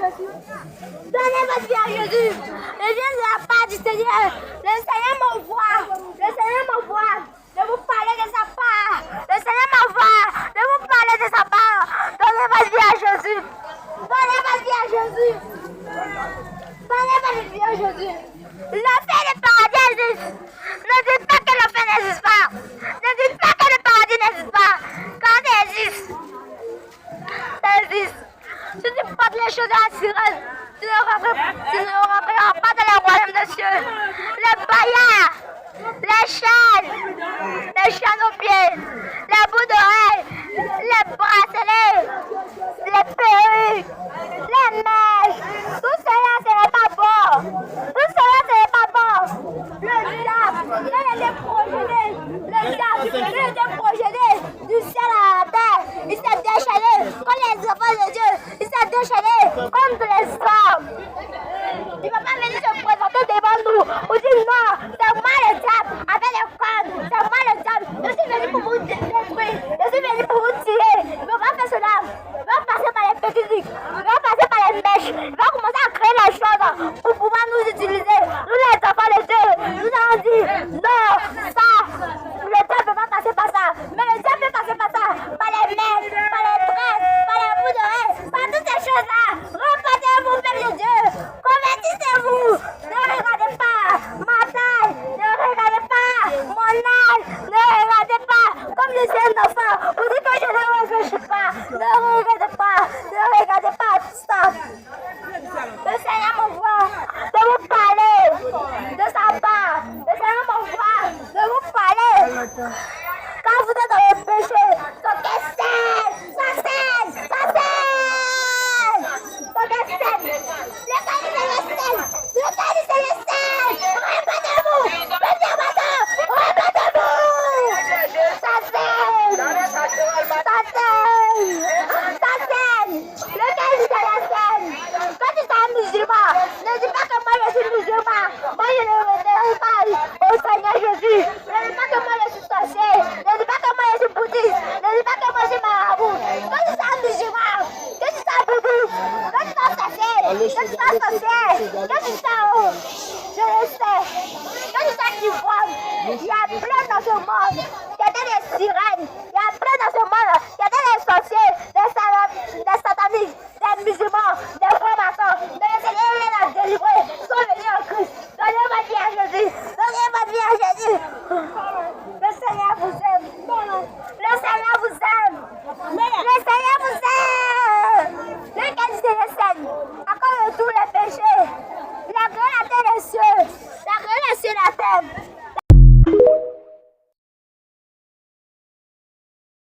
Jésus. Donnez votre vie à Jésus. Je viens de la part du Seigneur. Le Seigneur m'envoie. Le Seigneur m'envoie de vous parler de sa part. Le Seigneur m'envoie de vous parler de sa part. Donnez votre vie à Jésus. Donnez votre vie à Jésus. Donnez votre vie à Jésus. L'enfer du paradis existe. Ne dites pas que l'enfer n'existe pas. Ne dites pas que le paradis n'existe pas. Quand il existe, ça existe. Si tu portes les choses à la sirène, tu ne rentreras pas dans le royaume des cieux. Les paillards, les chaînes aux pieds, les bouts d'oreilles, les bracelets, les perruques, les mèches, tout cela ce n'est pas bon. Tout cela ce n'est pas bon. Le diable, il était projeté. Le diable, il était projeté du ciel à la terre. Il s'est déchaîné comme les enfants de Dieu. Il s'est déchaîné comme les esclaves. Il ne va pas venir se présenter devant nous ou dire non, c'est moi le diable avec les cornes, c'est moi le diable. Je suis venu pour vous détruire, je suis venu pour vous tirer. Il ne va pas faire cela. Il va passer par les petits trucs, il va passer par les mèches, il va commencer à créer les choses pour pouvoir nous utiliser. Nous les enfants de Dieu, nous avons dit non, ça, le diable ne peut pas passer par ça. Mais le diable peut passer par ça, par les mèches, par les tresses, par les bouts d'oreilles, par toutes ces choses-là. Repentez-vous, peuple de Dieu. Convertissez-vous. Ne regardez pas ma taille. Ne regardez pas mon âge. Ne regardez pas comme le jeune enfant. Vous dites que je ne réfléchis pas. Ne regardez pas. Ne regardez pas tout ça. Le Seigneur m'envoie de vous parler de sa part. Le Seigneur m'envoie de vous parler. Quand vous êtes dans le péché, ça cède. Ça cède. Ça cède. Qu'est-ce qui